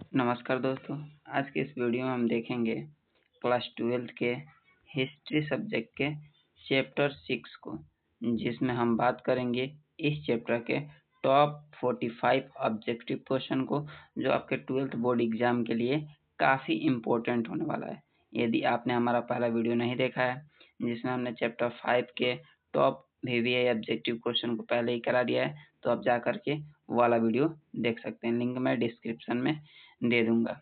नमस्कार दोस्तों। आज के इस वीडियो में हम देखेंगे क्लास 12th के हिस्ट्री सब्जेक्ट के चैप्टर 6 को, जिसमें हम बात करेंगे इस चैप्टर के टॉप 45 ऑब्जेक्टिव क्वेश्चन को, जो आपके 12th बोर्ड एग्जाम के लिए काफ़ी इम्पोर्टेंट होने वाला है। यदि आपने हमारा पहला वीडियो नहीं देखा है, जिसमें हमने चैप्टर 5 के टॉप VVI ऑब्जेक्टिव क्वेश्चन को पहले ही करा दिया है, तो आप जा करके वो वाला वीडियो देख सकते हैं। लिंक मैं डिस्क्रिप्शन में दे दूंगा।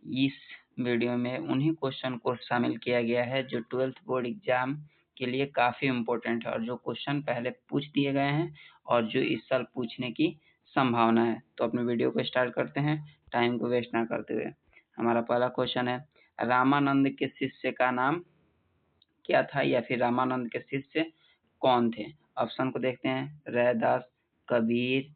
इस वीडियो में उन्हीं क्वेश्चन को शामिल किया गया है जो 12th बोर्ड एग्जाम के लिए काफ़ी इम्पोर्टेंट है और जो क्वेश्चन पहले पूछ दिए गए हैं और जो इस साल पूछने की संभावना है। तो अपने वीडियो को स्टार्ट करते हैं, टाइम को वेस्ट ना करते हुए। हमारा पहला क्वेश्चन है, रामानंद के शिष्य का नाम क्या था, या फिर रामानंद के शिष्य कौन थे। ऑप्शन को देखते हैं, रैदास, कबीर,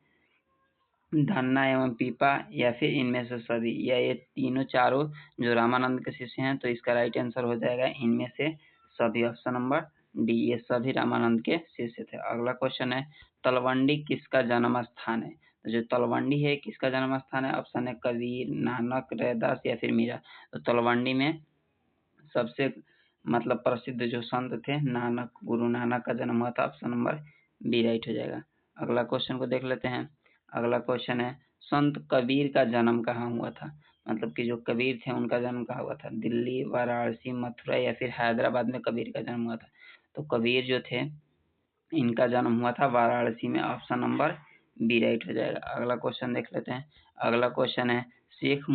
धन्ना एवं पीपा, या फिर इनमें से सभी, या ये तीनों चारों जो रामानंद के शिष्य हैं। तो इसका राइट आंसर हो जाएगा इनमें से सभी, ऑप्शन नंबर डी, ये सभी रामानंद के शिष्य थे। अगला क्वेश्चन है, तलवंडी किसका जन्म स्थान है। तो जो तलवंडी है किसका जन्म स्थान है। ऑप्शन है कबीर, नानक, रैदास या फिर मीरा। तो तलवंडी में सबसे मतलब प्रसिद्ध जो संत थे नानक, गुरु नानक का जन्म हुआ था। ऑप्शन नंबर बी राइट हो जाएगा। अगला क्वेश्चन को देख लेते हैं। अगला क्वेश्चन है, संत कबीर का जन्म कहाँ हुआ था। मतलब कि जो कबीर थे उनका जन्म कहाँ हुआ था। दिल्ली, वाराणसी, मथुरा या फिर हैदराबाद में कबीर का जन्म हुआ था। तो कबीर जो थे इनका जन्म हुआ था वाराणसी में। ऑप्शन नंबर बी राइट हो जाएगा। अगला क्वेश्चन देख लेते हैं। अगला क्वेश्चन है, शेख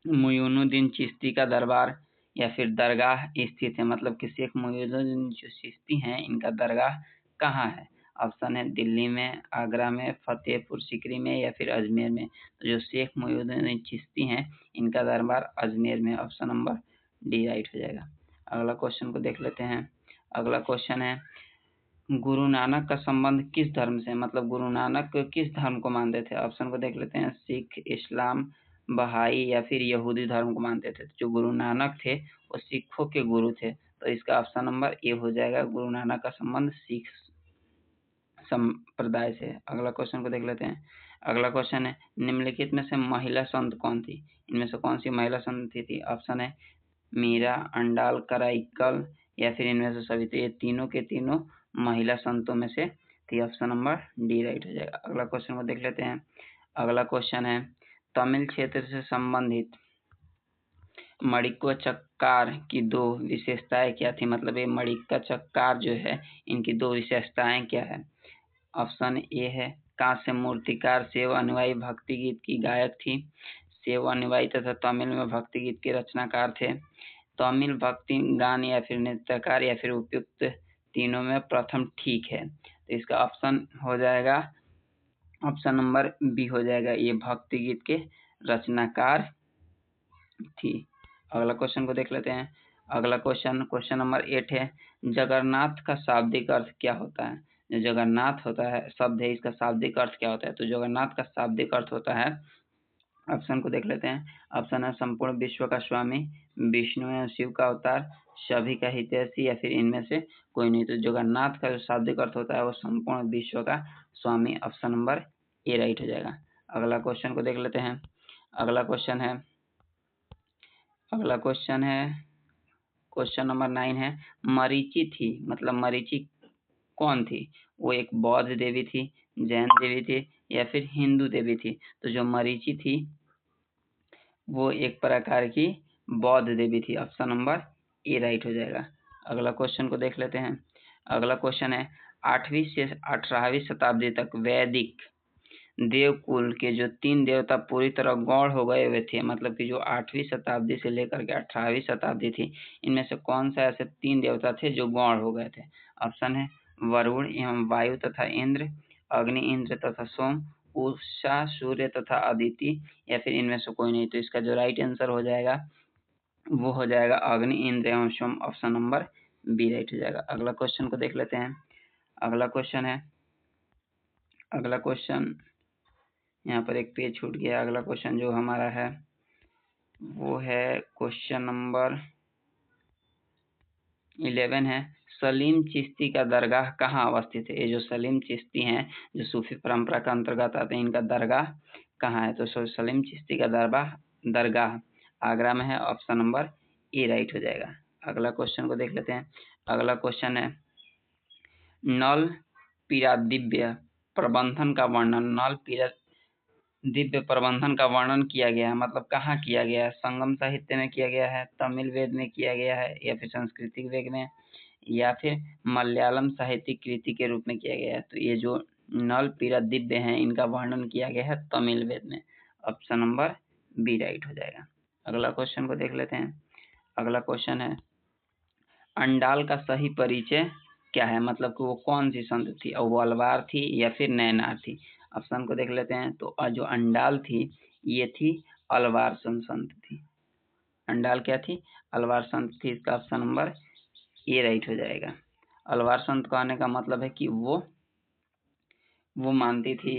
मुइनुद्दीन चिश्ती का दरबार या फिर दरगाह स्थित है। मतलब कि शेख मुइनुद्दीन जो चिश्ती हैं इनका दरगाह कहाँ है। ऑप्शन है दिल्ली में, आगरा में, फतेहपुर सीकरी में या फिर अजमेर में। तो जो शेख मुइनुद्दीन चिश्ती हैं इनका दरबार अजमेर में। ऑप्शन नंबर डी राइट हो जाएगा। अगला क्वेश्चन को देख लेते हैं। अगला क्वेश्चन है, गुरु नानक का संबंध किस धर्म से। मतलब गुरु नानक किस धर्म को मानते थे। ऑप्शन को देख लेते हैं, सिख, इस्लाम, बहाई या फिर यहूदी धर्म को मानते थे। जो गुरु नानक थे वो सिखों के गुरु थे। तो इसका ऑप्शन नंबर ए हो जाएगा, गुरु नानक का संबंध सिख संप्रदाय से। अगला क्वेश्चन को देख लेते हैं। अगला क्वेश्चन है, निम्नलिखित में से महिला संत कौन थी। इनमें से कौन सी महिला संत थी। ऑप्शन है मीरा, अंडाल, कराइकल या फिर इनमें से सभी। तो ये तीनों के तीनों महिला संतों में से थी। ऑप्शन नंबर डी राइट हो जाएगा। अगला क्वेश्चन को देख लेते हैं। अगला क्वेश्चन है, तमिल क्षेत्र से संबंधित मणिक्य चक्कार की दो विशेषताएं क्या थी। मतलब ये मणिक्य चक्कार जो है इनकी दो विशेषताएं क्या है। ऑप्शन ए है, कांस्य मूर्तिकार शिव अनुयायी भक्ति गीत की गायक थी। शिव अनुयायी तथा तमिल में भक्ति गीत के रचनाकार थे। तमिल भक्ति गान या फिर नृत्यकार या फिर उपयुक्त तीनों में प्रथम ठीक है। तो इसका ऑप्शन हो जाएगा, ऑप्शन नंबर बी हो जाएगा, ये भक्ति गीत के रचनाकार थी। अगला क्वेश्चन को देख लेते हैं। अगला क्वेश्चन नंबर 8 है, जगन्नाथ का शाब्दिक अर्थ क्या होता है। जो जगन्नाथ होता है शब्द है, इसका शाब्दिक अर्थ क्या होता है। तो जगन्नाथ का शाब्दिक अर्थ होता है, ऑप्शन को देख लेते हैं। ऑप्शन है संपूर्ण विश्व का स्वामी, विष्णु एवं शिव का अवतार, सभी का हितैषी या फिर इनमें से कोई नहीं। तो जगन्नाथ का जो शाब्दिक अर्थ होता है वो संपूर्ण विश्व का स्वामी। ऑप्शन नंबर ए राइट हो जाएगा। अगला क्वेश्चन को देख लेते हैं। अगला क्वेश्चन है क्वेश्चन नंबर 9 है, मरीचि थी। मतलब मरीचि कौन थी। वो एक बौद्ध देवी थी, जैन देवी थी या फिर हिंदू देवी थी। तो जो मरीचि थी वो एक प्रकार की बौद्ध देवी थी। ऑप्शन नंबर ए राइट हो जाएगा। अगला क्वेश्चन को देख लेते हैं। अगला क्वेश्चन है, 8वीं से 18वीं शताब्दी तक वैदिक देवकुल के जो 3 देवता पूरी तरह गौण हो गए हुए थे। मतलब कि जो 8वीं शताब्दी से लेकर के 18वीं शताब्दी थी, इनमें से कौन सा ऐसे 3 देवता थे जो गौण हो गए थे। ऑप्शन है वरुण एवं वायु तथा इंद्र, अग्नि, इंद्र तथा सोम, उषा, सूर्य तथा अदिति या फिर इनमें से कोई नहीं। तो इसका जो राइट आंसर हो जाएगा वो हो जाएगा अग्नि, इंद्र एवं सोम। ऑप्शन नंबर बी राइट हो जाएगा। अगला क्वेश्चन को देख लेते हैं। अगला क्वेश्चन यहाँ पर एक पेज छूट गया। अगला क्वेश्चन जो हमारा है वो है क्वेश्चन नंबर 11 है, सलीम चिश्ती का दरगाह कहाँ अवस्थित है। ये जो सलीम चिश्ती हैं जो सूफी परंपरा के अंतर्गत आते हैं, इनका दरगाह कहाँ है? तो सलीम चिश्ती का दरगाह आगरा में है। ऑप्शन नंबर ए राइट हो जाएगा। अगला क्वेश्चन को देख लेते हैं। अगला क्वेश्चन है नल पीरादिव्य प्रबंधन का वर्णन। नल पीरादिव्य प्रबंधन का वर्णन किया गया है, मतलब कहाँ किया गया है? संगम साहित्य में किया गया है, तमिल वेद में किया गया है, या फिर संस्कृतिक वेद में, या फिर मलयालम साहित्यिक कृति के रूप में किया गया है। तो ये जो नल पीरादिव्य हैं इनका वर्णन किया गया है तमिल वेद में। ऑप्शन नंबर बी राइट हो जाएगा। अगला क्वेश्चन को देख लेते हैं। अगला क्वेश्चन है अंडाल का सही परिचय क्या है? मतलब कि वो कौन सी संत थी, और वो अलवार थी या फिर नैनार थी? ऑप्शन को देख लेते हैं। तो जो अंडाल थी ये थी अलवार संत थी। अंडाल क्या थी? अलवार संत थी। इसका ऑप्शन नंबर ए राइट हो जाएगा। अलवार संत कहने का मतलब है कि वो मानती थी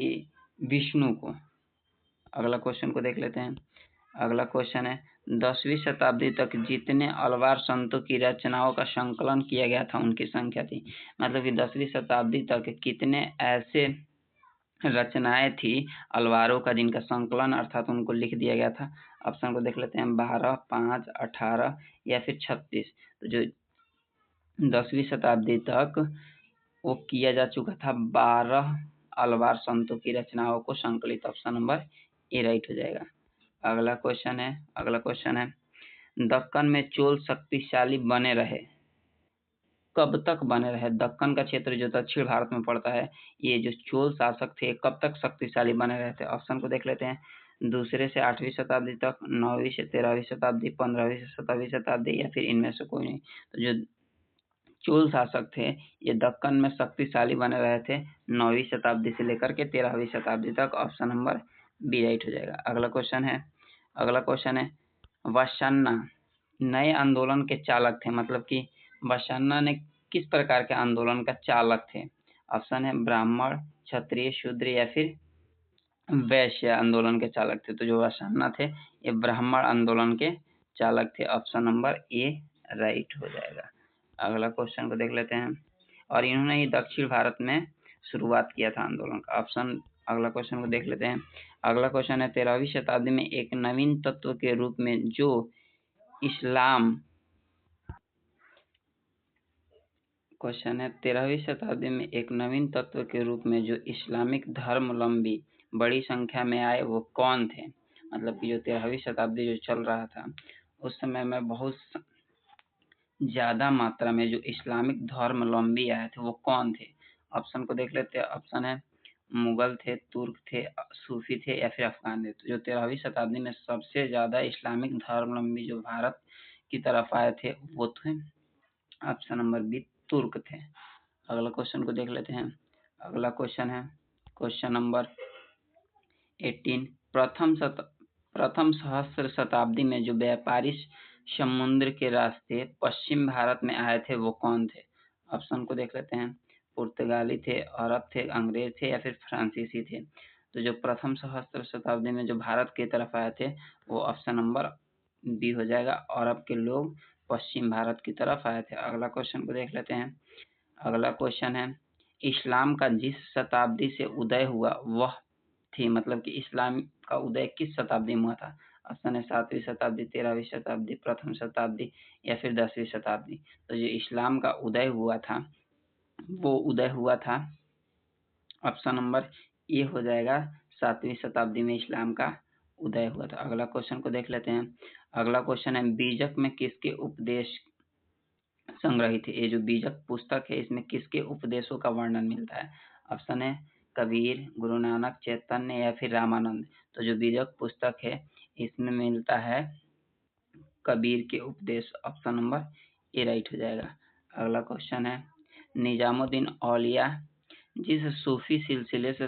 विष्णु को। अगला क्वेश्चन को देख लेते हैं। अगला क्वेश्चन है 10वीं शताब्दी तक जितने अलवार संतों की रचनाओं का संकलन किया गया था उनकी संख्या थी। मतलब कि 10वीं शताब्दी तक कितने ऐसे रचनाएं थी अलवारों का जिनका संकलन अर्थात उनको लिख दिया गया था। ऑप्शन को देख लेते हैं 12, 5, 18 या फिर 36। तो जो 10वीं शताब्दी तक वो किया जा चुका था 12 अलवार संतों की रचनाओं को संकलित। ऑप्शन नंबर ए राइट हो जाएगा। अगला क्वेश्चन है दक्कन में चोल शक्तिशाली बने रहे। कब तक बने रहे? दक्कन का क्षेत्र जो दक्षिण भारत में पड़ता है, ये जो चोल शासक थे कब तक शक्तिशाली बने रहे थे? ऑप्शन को देख लेते हैं। दूसरे से 8वीं शताब्दी तक, 9वीं से 13वीं शताब्दी, 15वीं से 17वीं शताब्दी, या फिर इनमें से कोई नहीं। तो जो चोल शासक थे ये दक्कन में शक्तिशाली बने रहे थे 9वीं शताब्दी से लेकर के 13वीं शताब्दी तक। ऑप्शन नंबर बी राइट हो जाएगा। अगला क्वेश्चन है वासन्ना नए आंदोलन के चालक थे। मतलब कि वासन्ना ने किस प्रकार के आंदोलन का चालक थे? ऑप्शन है ब्राह्मण, क्षत्रिय, शूद्र, या फिर वैश्य आंदोलन के चालक थे। तो जो वासन्ना थे ये ब्राह्मण आंदोलन के चालक थे। ऑप्शन नंबर ए राइट हो जाएगा। अगला क्वेश्चन को देख लेते हैं। और इन्होंने ही दक्षिण भारत में शुरुआत किया था आंदोलन का। अगला क्वेश्चन को देख लेते हैं। अगला क्वेश्चन है 13वीं शताब्दी में एक नवीन तत्व के रूप में जो इस्लाम क्वेश्चन है 13वीं शताब्दी में एक नवीन तत्व के रूप में जो इस्लामिक धर्मावलंबी बड़ी संख्या में आए वो कौन थे? मतलब कि जो 13वीं शताब्दी जो चल रहा था उस समय में बहुत ज्यादा मात्रा में जो इस्लामिक धर्मावलंबी आए थे वो कौन थे? ऑप्शन को देख लेते हैं। ऑप्शन है मुगल थे, तुर्क थे, सूफी थे, या फिर अफगान थे। तो जो 13वीं शताब्दी में सबसे ज्यादा इस्लामिक धर्मावलंबी जो भारत की तरफ आए थे वो थे ऑप्शन नंबर बी तुर्क थे। अगला क्वेश्चन को देख लेते हैं। अगला क्वेश्चन है क्वेश्चन नंबर 18 प्रथम सहस्त्र शताब्दी में जो व्यापारी समुद्र के रास्ते पश्चिम भारत में आए थे वो कौन थे? ऑप्शन को देख लेते हैं। पुर्तगाली थे, अरब थे, अंग्रेज थे, या फिर फ्रांसीसी थे। तो जो प्रथम सहस्त्र शताब्दी में जो भारत की तरफ आए थे वो ऑप्शन नंबर बी हो जाएगा। अरब के लोग पश्चिम भारत की तरफ आए थे। अगला क्वेश्चन को देख लेते हैं। अगला क्वेश्चन है इस्लाम का जिस शताब्दी से उदय हुआ वह थी। मतलब कि इस्लाम का उदय किस शताब्दी में हुआ था? ऑप्शन है 7वीं शताब्दी, 13वीं शताब्दी, प्रथम शताब्दी, या फिर 10वीं शताब्दी। तो जो इस्लाम का उदय हुआ था वो उदय हुआ था ऑप्शन नंबर ए हो जाएगा। 7वीं शताब्दी में इस्लाम का उदय हुआ था। अगला क्वेश्चन को देख लेते हैं। अगला क्वेश्चन है बीजक में किसके उपदेश संग्रहित है? ये जो बीजक पुस्तक है इसमें किसके उपदेशों का वर्णन मिलता है? ऑप्शन है कबीर, गुरु नानक, चैतन्य, या फिर रामानंद। तो जो बीजक पुस्तक है इसमें मिलता है कबीर के उपदेश। ऑप्शन नंबर ए राइट हो जाएगा। अगला क्वेश्चन है निजामुद्दीन औलिया जिस सूफी सिलसिले से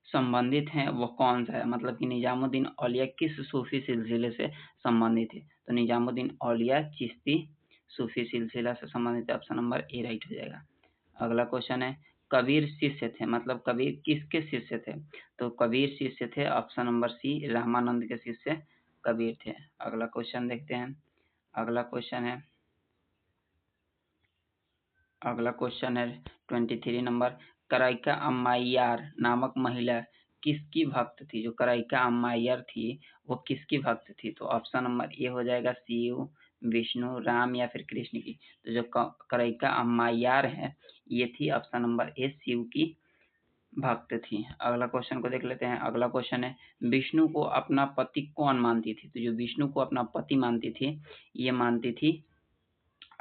संबंधित हैं वो कौन सा है? मतलब कि निजामुद्दीन औलिया किस सूफी सिलसिले से संबंधित है? तो निजामुद्दीन औलिया चिश्ती सूफी सिलसिला से संबंधित है। ऑप्शन नंबर ए राइट हो जाएगा। अगला क्वेश्चन है कबीर शिष्य थे। मतलब कबीर किसके शिष्य थे? तो कबीर शिष्य थे ऑप्शन नंबर सी रामानंद के शिष्य कबीर थे। अगला क्वेश्चन देखते हैं। अगला क्वेश्चन है 23 नंबर। कराइका अम्माइयार नामक महिला किसकी भक्त थी? जो करिका अम्मायर थी वो किसकी भक्त थी? तो ऑप्शन नंबर ए हो जाएगा शिव, विष्णु, राम या फिर कृष्ण की। तो जो करिका अम्मायार है ये थी ऑप्शन नंबर ए शिव की भक्त थी। अगला क्वेश्चन को देख लेते हैं। अगला क्वेश्चन है, विष्णु को अपना पति कौन मानती थी? तो जो विष्णु को अपना पति मानती थी ये मानती थी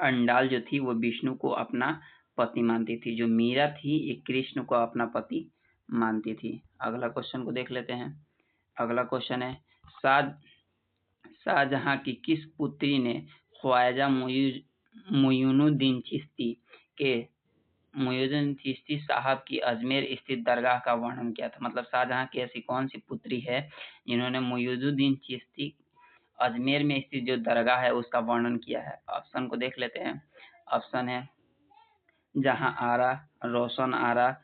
अंडाल जो थी वो विष्णु को अपना पति मानती थी। जो मीरा थी ये कृष्ण को अपना पति मानती थी। अगला क्वेश्चन को देख लेते हैं। अगला क्वेश्चन है, शाह शाहजहां की किस पुत्री ने ख्वाजा मुइनुद्दीन चिश्ती के मुइनुद्दीन चिश्ती साहब की अजमेर स्थित दरगाह का वर्णन किया था? मतलब शाहजहां की ऐसी कौन सी पुत्री है जिन्होंने मुइनुद्दीन चिश्ती अजमेर में स्थित जो दरगाह है उसका वर्णन किया है? ऑप्शन को देख लेते हैं। ऑप्शन है जहां आरा, रोशन आरा,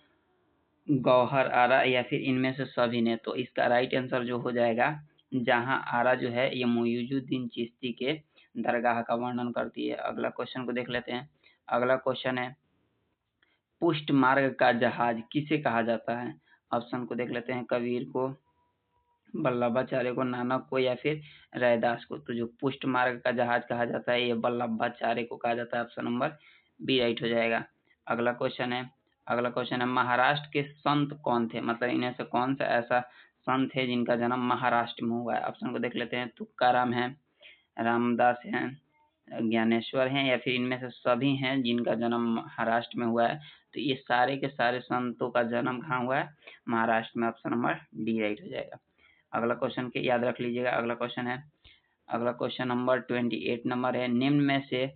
गौहर आरा या फिर इनमें से सभी ने। तो इसका राइट आंसर जो हो जाएगा जहां आरा जो है ये मुइनुद्दीन चिश्ती के दरगाह का वर्णन करती है। अगला क्वेश्चन को देख लेते हैं। अगला क्वेश्चन है, पुष्ट मार्ग का जहाज किसे कहा जाता है? ऑप्शन को देख लेते हैं। कबीर को, वल्लभाचार्य को, नानक को या फिर रैदास को। तो जो पुष्ट मार्ग का जहाज कहा जाता है ये वल्लभाचार्य को कहा जाता है। ऑप्शन नंबर बी राइट हो जाएगा। अगला क्वेश्चन है, महाराष्ट्र के संत कौन थे? मतलब इनमें से कौन सा ऐसा संत है जिनका जन्म महाराष्ट्र में हुआ है? ऑप्शन को देख लेते हैं। तुकाराम है, रामदास है, ज्ञानेश्वर हैं या फिर इनमें से सभी हैं जिनका जन्म महाराष्ट्र में हुआ है? तो ये सारे के सारे संतों का जन्म कहाँ हुआ है? महाराष्ट्र में। ऑप्शन नंबर डी राइट हो जाएगा। अगला क्वेश्चन के याद रख लीजिएगा। अगला क्वेश्चन नंबर 28 नंबर है, निम्न में से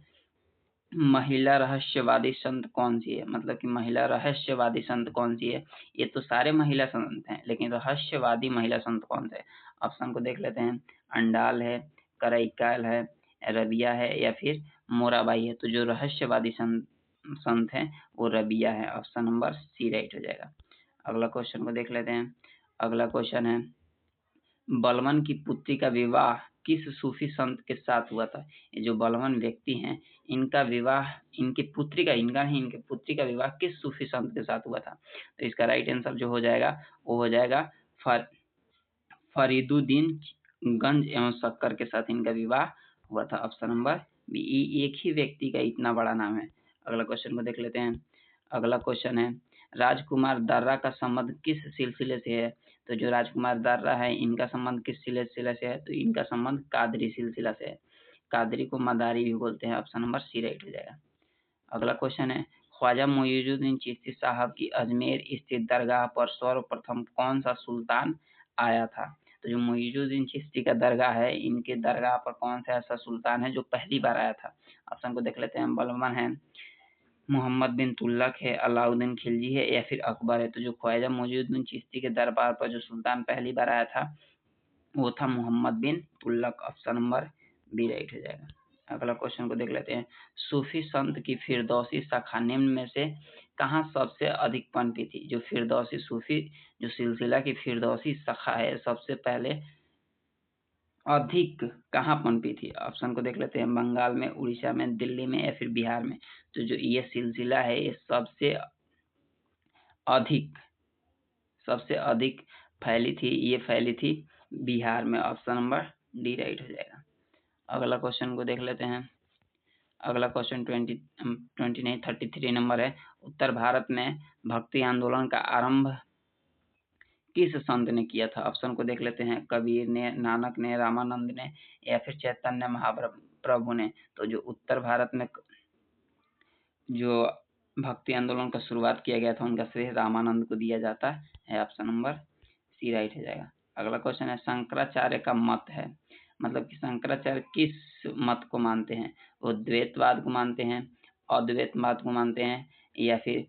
महिला रहस्यवादी संत कौन सी है? मतलब कि महिला रहस्यवादी संत कौन सी है? ये तो सारे महिला संत हैं लेकिन रहस्यवादी महिला संत कौन से? ऑप्शन को देख लेते हैं। अंडाल है, करैकाल है, रबिया है या फिर मोराबाई है। तो जो रहस्यवादी संत हैं वो रबिया है। ऑप्शन नंबर सी राइट हो जाएगा। अगला क्वेश्चन को देख लेते हैं। अगला क्वेश्चन है, बलवन की पुत्री का विवाह किस सूफी संत के साथ हुआ था? ये जो बलवन व्यक्ति हैं इनका विवाह, इनकी पुत्री का विवाह किस सूफी संत के साथ हुआ था? तो इसका राइट आंसर जो हो जाएगा वो हो जाएगा फरीदुद्दीन गंज एवं शक्कर के साथ इनका विवाह हुआ था। Option number B. एक ही व्यक्ति का इतना बड़ा नाम है। अगला क्वेश्चन को देख लेते हैं। अगला क्वेश्चन है, राजकुमार दर्रा का संबंध किस सिलसिले से है? तो जो राजकुमार दर्रा है इनका संबंध किस सिलसिले से है? तो इनका संबंध कादरी सिलसिला से है। कादरी को मदारी भी बोलते हैं। ऑप्शन नंबर सी राइट हो जाएगा। अगला क्वेश्चन है, ख्वाजा मुइनुद्दीन चिश्ती साहब की अजमेर स्थित दरगाह पर सर्वप्रथम कौन सा सुल्तान आया था? तो जो मुइनुद्दीन चिश्ती का दरगाह है इनके दरगाह पर कौन सा ऐसा सुल्तान है जो पहली बार आया था? ऑप्शन को देख लेते हैं। बलवन है, मोहम्मद बिन तुगलक है, अलाउद्दीन खिलजी है या फिर अकबर है? तो जो ख्वाजा मुइनुद्दीन चिश्ती के दरबार पर जो सुल्तान पहली बार आया था वो था Mohammad bin Tughlaq. Option number B right हो जाएगा। अगला क्वेश्चन को देख लेते हैं। सूफी संत की फिरदौसी शाखा निम्न में से कहाँ सबसे अधिक पनपी थी? जो फिरदौसी सूफी जो सिलसिला की फिरदौसी शाखा है सबसे पहले अधिक कहाँ पनपी थी? ऑप्शन को देख लेते हैं। बंगाल में, उड़ीसा में, दिल्ली में या फिर बिहार में? तो जो ये सिलसिला है ये अधिक सबसे अधिक फैली थी बिहार में। ऑप्शन नंबर डी राइट हो जाएगा। अगला क्वेश्चन को देख लेते हैं। अगला क्वेश्चन 20 नहीं 33 नंबर है, उत्तर भारत में भक्ति आंदोलन का आरंभ किस संत ने किया था? ऑप्शन को देख लेते हैं। कबीर ने, नानक ने, रामानंद ने या फिर चैतन्य महाप्रभु ने? तो जो उत्तर भारत में जो भक्ति आंदोलन का शुरुआत किया गया था उनका श्रेय रामानंद को दिया जाता है। ऑप्शन नंबर सी राइट हो जाएगा। अगला क्वेश्चन है, शंकराचार्य का मत है, मतलब कि शंकराचार्य किस मत को मानते हैं? वो द्वैतवाद को मानते हैं, अद्वैतवाद को मानते हैं या फिर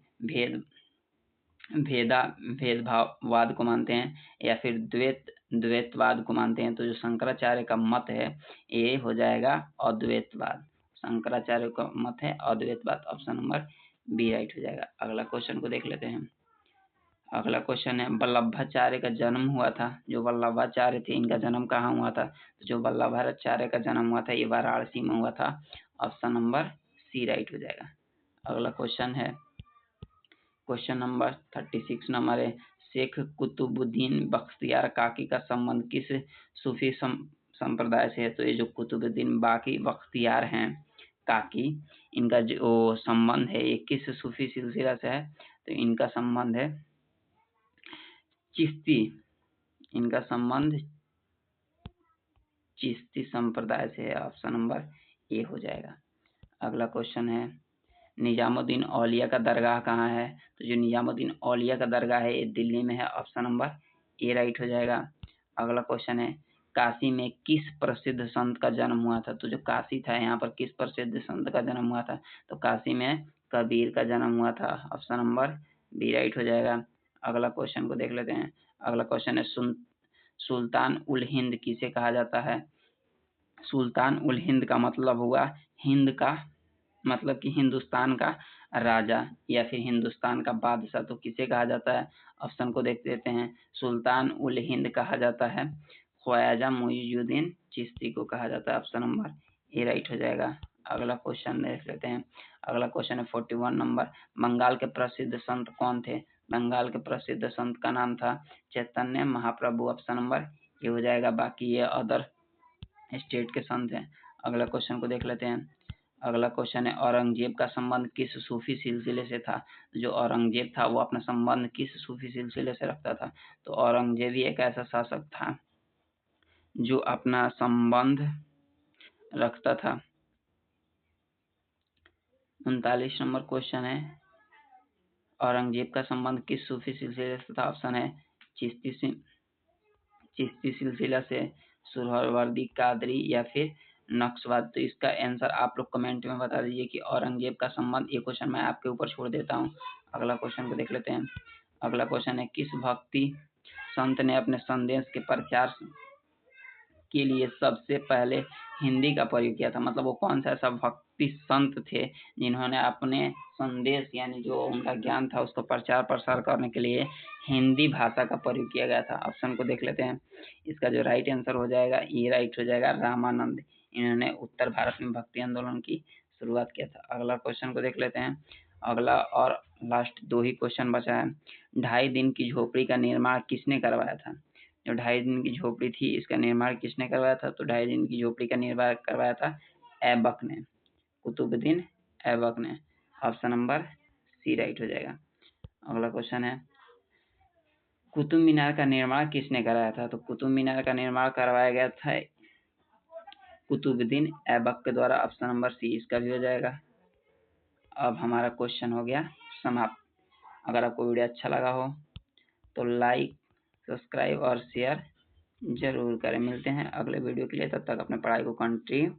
भेदभाववाद को मानते हैं या फिर द्वैतवाद को मानते हैं? तो जो शंकराचार्य का मत है ये हो जाएगा अद्वैतवाद। शंकराचार्य का मत है अद्वैतवाद। ऑप्शन नंबर बी राइट हो जाएगा। अगला क्वेश्चन को देख लेते हैं। अगला क्वेश्चन है, वल्लभाचार्य का जन्म हुआ था, जो वल्लभाचार्य थे इनका जन्म कहाँ हुआ था? तो जो वल्लभाचार्य का जन्म हुआ था ये वाराणसी में हुआ था। ऑप्शन नंबर सी राइट हो जाएगा। अगला क्वेश्चन है, क्वेश्चन नंबर 36 नंबर है, शेख कुतुबुद्दीन बख्तियार काकी का संबंध किस सूफी संप्रदाय से है? तो ये जो कुतुबुद्दीन बाकी बख्तियार हैं काकी, इनका जो संबंध है ये किस सूफी सिलसिला से है? तो इनका संबंध है चिश्ती, इनका संबंध चिश्ती संप्रदाय से है। ऑप्शन नंबर ए हो जाएगा। अगला क्वेश्चन है निजामुद्दीन औलिया का दरगाह कहाँ है? तो जो निजामुद्दीन औलिया का दरगाह है ये दिल्ली में है। ऑप्शन नंबर ए राइट हो जाएगा। अगला क्वेश्चन है काशी में किस प्रसिद्ध संत का जन्म हुआ था? तो जो काशी था यहाँ पर किस प्रसिद्ध संत का जन्म हुआ था? तो काशी में कबीर का जन्म हुआ था। ऑप्शन नंबर बी राइट हो जाएगा। अगला क्वेश्चन को देख लेते हैं। अगला क्वेश्चन है सुल्तान उल हिंद किसे कहा जाता है? सुल्तान उल हिंद का मतलब हुआ हिंद का मतलब कि हिंदुस्तान का राजा या फिर हिंदुस्तान का बादशाह। तो किसे कहा जाता है? ऑप्शन को देख लेते हैं। सुल्तान उल हिंद कहा जाता है ख्वाजा मुइजुद्दीन चिश्ती को कहा जाता है। ऑप्शन नंबर ए राइट हो जाएगा। अगला क्वेश्चन देख लेते हैं। अगला क्वेश्चन है 41 नंबर। बंगाल के प्रसिद्ध संत कौन थे? बंगाल के प्रसिद्ध संत का नाम था Chaitanya Mahaprabhu. Option number A हो जाएगा। बाकी ये अदर स्टेट के संत हैं। अगला क्वेश्चन को देख लेते हैं। अगला क्वेश्चन है औरंगजेब का संबंध किस सूफी सिलसिले से था? जो औरंगजेब था वो अपना संबंध किस सूफी सिलसिले से रखता था? तो औरंगजेब ही एक ऐसा शासक था जो अपना संबंध रखता था। 39 नंबर क्वेश्चन है औरंगजेब का संबंध किस सूफी सिलसिले से था? ऑप्शन है चिश्ती सिलसिला से, सुहरावर्दी, कादरी या फिर नक्शवाद। तो इसका आंसर आप लोग कमेंट में बता दीजिए कि औरंगजेब का संबंध। ये क्वेश्चन मैं आपके ऊपर छोड़ देता हूँ। अगला क्वेश्चन को देख लेते हैं। अगला क्वेश्चन है किस भक्ति संत ने अपने संदेश के प्रचार के लिए सबसे पहले हिंदी का प्रयोग किया था? मतलब वो कौन सा ऐसा भक्ति संत थे जिन्होंने अपने संदेश यानी जो उनका ज्ञान था उसको प्रचार प्रसार करने के लिए हिंदी भाषा का प्रयोग किया गया था? ऑप्शन को देख लेते हैं। इसका जो राइट आंसर हो जाएगा ये राइट हो जाएगा रामानंद। इन्होंने उत्तर भारत में भक्ति आंदोलन की शुरुआत किया था। अगला क्वेश्चन को देख लेते हैं। अगला और लास्ट दो ही क्वेश्चन बचा है। 2.5 दिन की झोपड़ी का निर्माण किसने करवाया था? जो 2.5 दिन की झोपड़ी थी इसका निर्माण किसने करवाया था? तो 2.5 दिन की झोपड़ी का निर्माण करवाया था ऐबक ने, कुतुबुद्दीन ऐबक ने। ऑप्शन नंबर सी राइट हो जाएगा। अगला क्वेश्चन है कुतुब मीनार का निर्माण किसने कराया था? तो कुतुब मीनार का निर्माण करवाया गया था कुतुबुद्दीन ऐबक के द्वारा। ऑप्शन नंबर सी इसका भी हो जाएगा। अब हमारा क्वेश्चन हो गया समाप्त। अगर आपको वीडियो अच्छा लगा हो तो लाइक, सब्सक्राइब और शेयर जरूर करें। मिलते हैं अगले वीडियो के लिए। तब तक अपने पढ़ाई को कंटिन्यू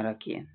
रखिए।